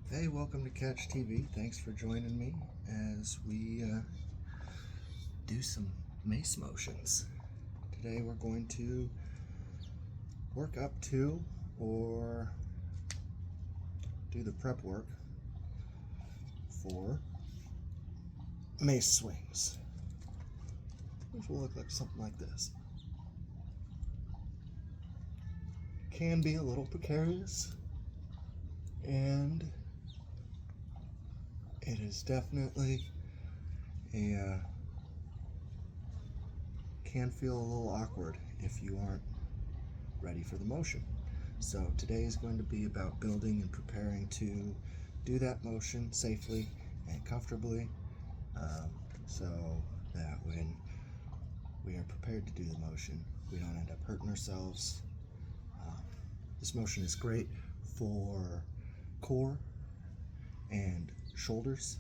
Hey, welcome to Catch TV. Thanks for joining me as we do some mace motions. Today we're going to work up to or do the prep work for mace swings, which will look like something like this. Can be a little precarious, and it is definitely can feel a little awkward if you aren't ready for the motion. So today is going to be about building and preparing to do that motion safely and comfortably, so that when we are prepared to do the motion, we don't end up hurting ourselves. This motion is great for core and shoulders,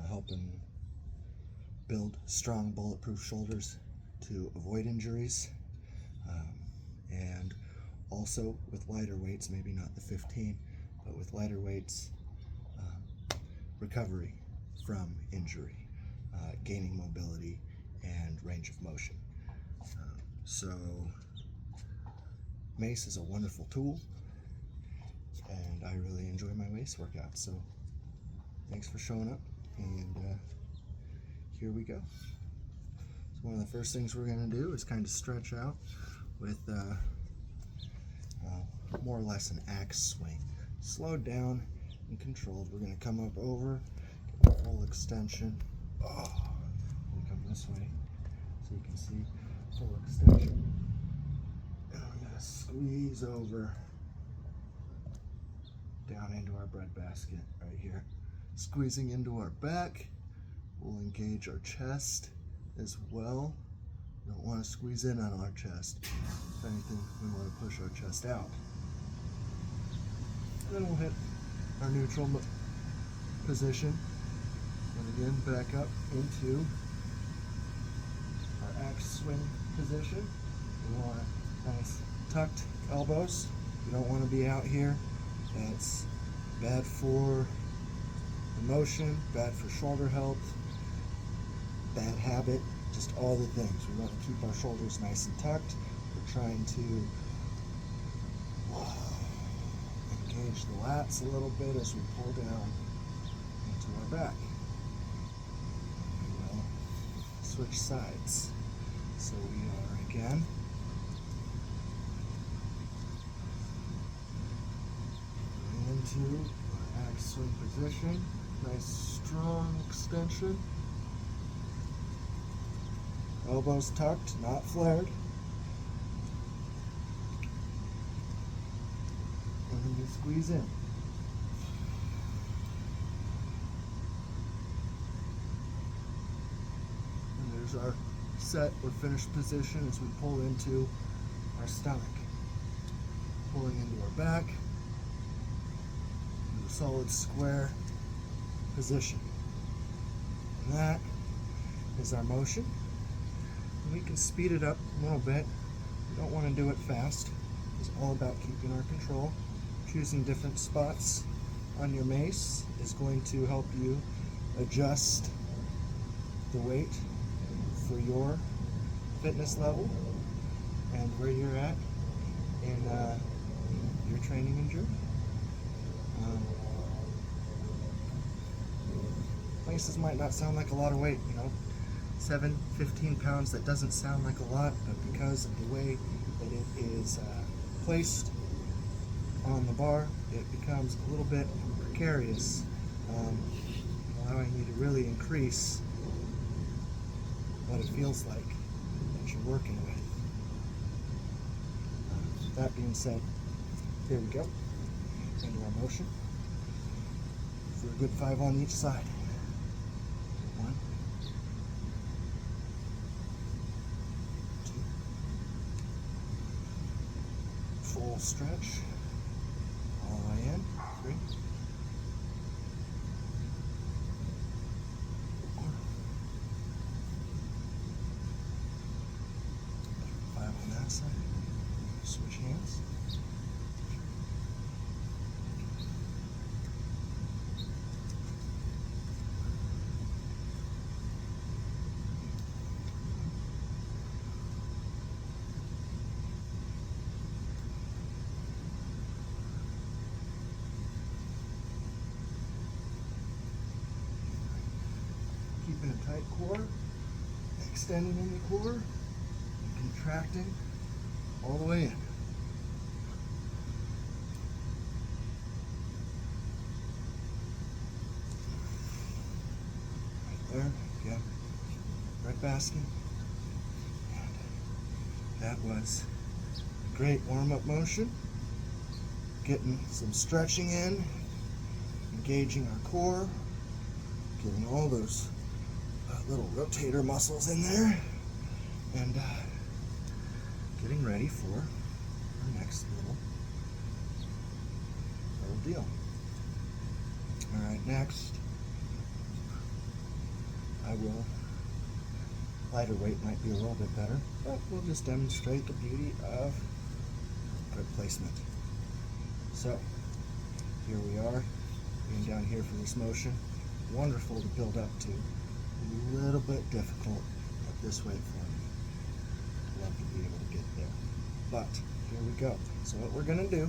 helping build strong bulletproof shoulders to avoid injuries, and also with lighter weights, maybe not the 15, but with lighter weights, recovery from injury, gaining mobility and range of motion. So mace is a wonderful tool, and I really enjoy my mace workouts. So thanks for showing up, and here we go. So one of the first things we're going to do is kind of stretch out with more or less an axe swing. Slowed down and controlled. We're going to come up over, get a full extension. And come this way so you can see full extension. And we're going to squeeze over down into our breadbasket right here. Squeezing into our back. We'll engage our chest as well. We don't want to squeeze in on our chest. If anything, we want to push our chest out. And then we'll hit our neutral position. And again, back up into our axe swing position. We want nice tucked elbows. You don't want to be out here. That's bad for the motion, bad for shoulder health, bad habit, just all the things. We want to keep our shoulders nice and tucked. We're trying to engage the lats a little bit as we pull down into our back. We will switch sides. So we are again into our axe swing position. Nice strong extension. Elbows tucked, not flared. And then you squeeze in. And there's our set or finished position as we pull into our stomach. Pulling into our back. Into a solid square position. And that is our motion. We can speed it up a little bit. We don't want to do it fast. It's all about keeping our control. Choosing different spots on your mace is going to help you adjust the weight for your fitness level and where you're at in your training and journey. Maces might not sound like a lot of weight, 15 pounds, that doesn't sound like a lot, but because of the way that it is placed on the bar, it becomes a little bit precarious, allowing you to really increase what it feels like that you're working with. That being said, here we go, into our motion for a good 5 on each side. 1, 2, full stretch, all the way in, 3, 4, 5 on that side, switch hands, extending in the core and contracting all the way in. Right there, again, bread basking. And that was a great warm-up motion. Getting some stretching in, engaging our core, getting all those little rotator muscles in there, and getting ready for our next little deal. All right, next, I will, lighter weight might be a little bit better, but we'll just demonstrate the beauty of grip placement. So, here we are, being down here for this motion. Wonderful to build up to. A little bit difficult at this weight for me. Love to be able to get there. But, here we go. So what we're going to do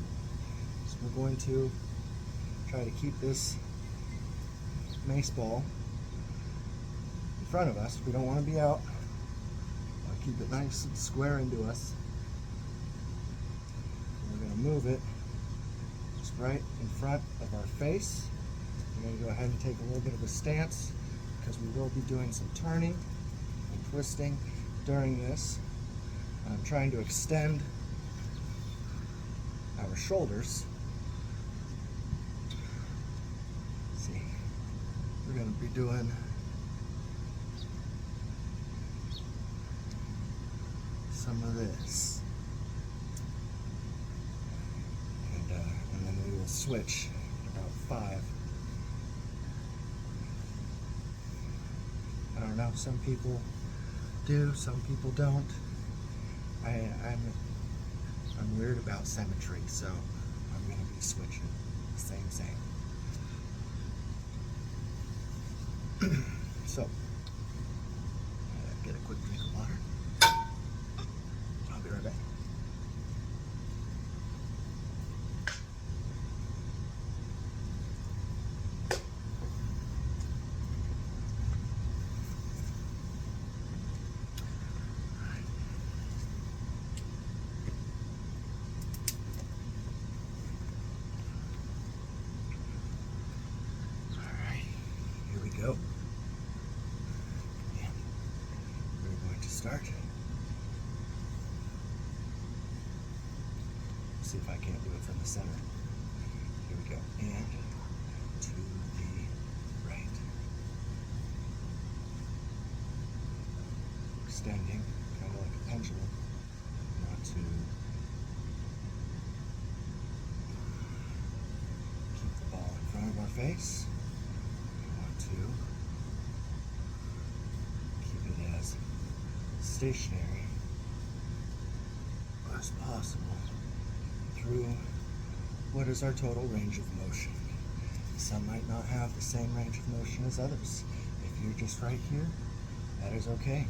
is we're going to try to keep this mace ball in front of us. We don't want to be out. We want to keep it nice and square into us. And we're going to move it just right in front of our face. We're going to go ahead and take a little bit of a stance because we will be doing some turning and twisting during this. I'm trying to extend our shoulders. Let's see, we're going to be doing some of this, and then we will switch about 5. I don't know, some people do, some people don't. I'm weird about symmetry, so I'm going to be switching the same. So, get a quick drink of water. I'll be right back. Go. And we're going to start. See if I can't do it from the center. Here we go. And to the right. Extending, kind of like a pendulum. We want to keep the ball in front of our face. To keep it as stationary as possible through what is our total range of motion. Some might not have the same range of motion as others. If you're just right here, that is okay.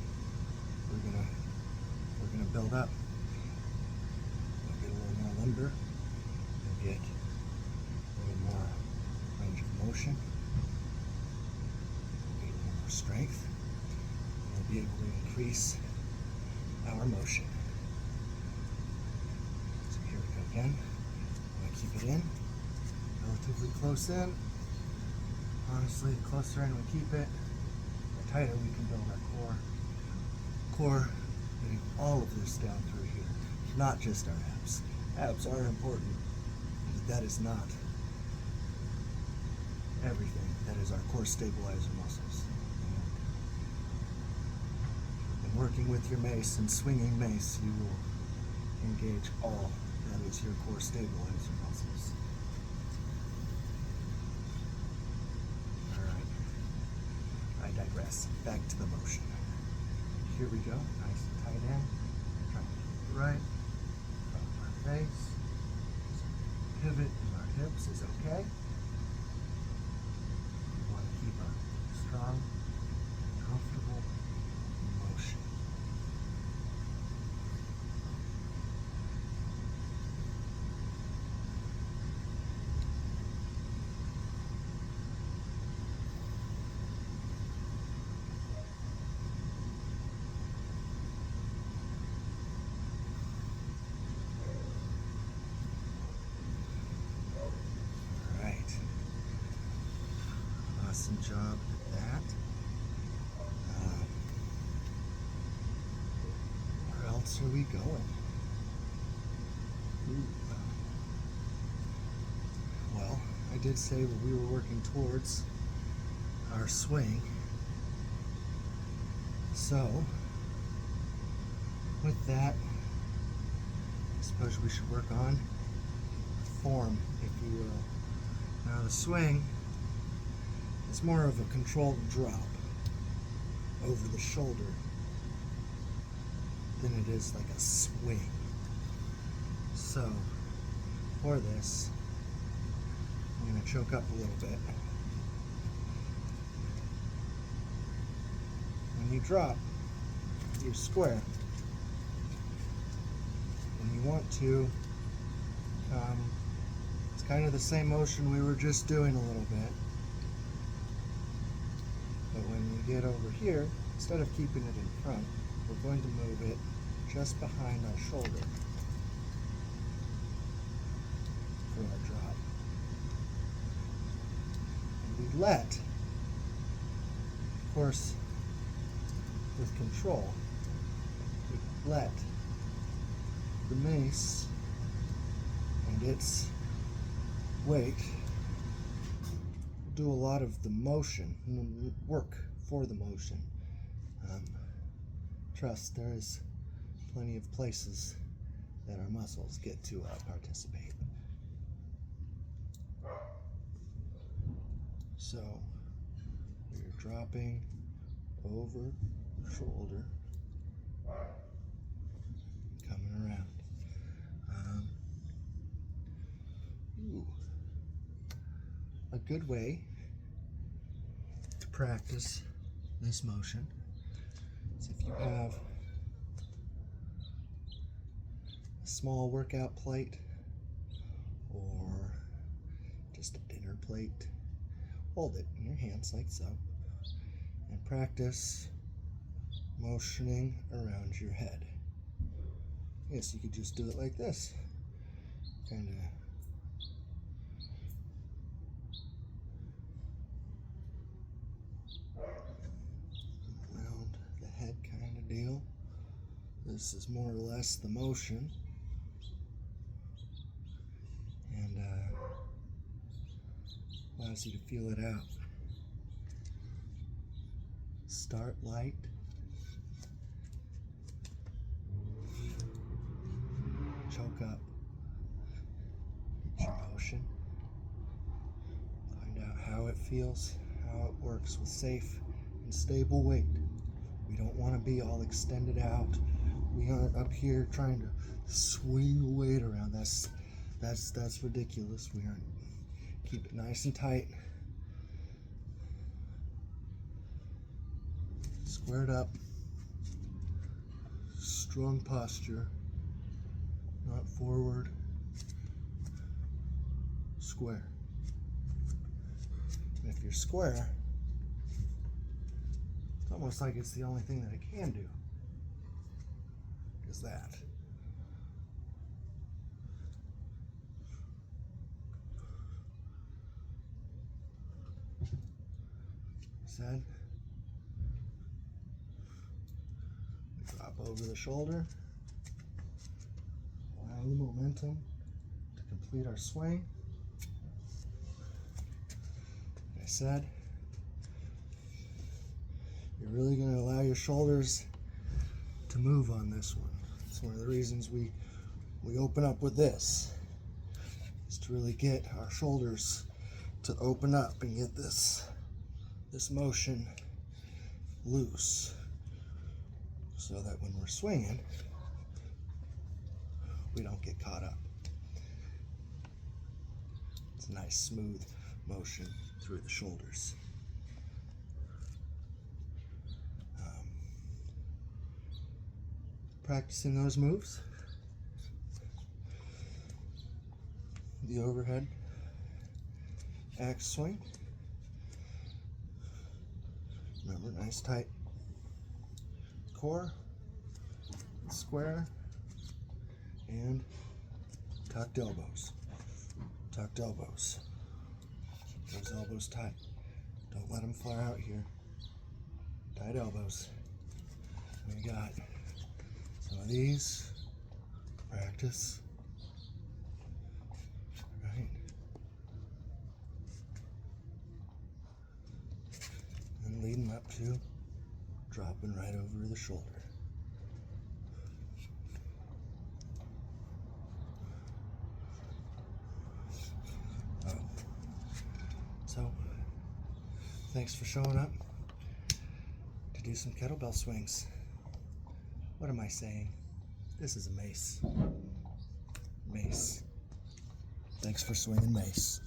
We're gonna build up. We'll get a little more limber. We'll get a little more range of motion. Strength, and we'll be able to increase our motion. So here we go again. I'm going to keep it in, relatively close in. Honestly, the closer in we keep it, the tighter we can build our core, getting all of this down through here, not just our abs. Abs are important, but that is not everything. That is our core stabilizer muscles. Working with your mace and swinging mace, you will engage all that is your core stabilizer muscles. Alright, I digress. Back to the motion. Here we go, nice and tight in. Trying to keep it right, front of our face. Pivot in our hips is okay. We want to keep a strong, comfortable motion. decent job at that. Where else are we going? Ooh. Well, I did say that we were working towards our swing. So, with that, I suppose we should work on form, if you will. Now the swing is more of a controlled drop over the shoulder than it is like a swing. So, for this, I'm going to choke up a little bit. When you drop, you square. And you want to, it's kind of the same motion we were just doing a little bit. But when you get over here, instead of keeping it in front, we're going to move it just behind our shoulder for our drop. And we let, of course, with control, we let the mace and its weight do a lot of the motion, work for the motion. Trust, there is plenty of places that our muscles get to participate. So, we're dropping over shoulder, coming around. A good way to practice this motion is if you have a small workout plate or just a dinner plate, hold it in your hands like so and practice motioning around your head. Yes, you could just do it like this. Kind of around the head kind of deal. This is more or less the motion. And allows you to feel it out. Start light. Choke up. It's your motion. Find out how it feels, how it works with safe and stable weight. We don't want to be all extended out. We aren't up here trying to swing the weight around. That's ridiculous. We aren't. Keep it nice and tight. Squared up. Strong posture. Not forward. Square. And if you're square, it's almost like it's the only thing that it can do. Is that. Said. We drop over the shoulder. Allow the momentum to complete our swing. Like I said, you're really going to allow your shoulders to move on this one. It's one of the reasons we open up with this, is to really get our shoulders to open up and get this motion loose, so that when we're swinging, we don't get caught up. It's a nice smooth motion through the shoulders. Practicing those moves, the overhead axe swing. Remember, nice tight core, square, and tucked elbows. Tucked elbows. Those elbows tight. Don't let them flare out here. Tight elbows. We got some of these. Practice. Right. And leading up to dropping right over the shoulder. So, thanks for showing up to do some kettlebell swings. What am I saying? This is a mace. Mace. Thanks for swinging mace.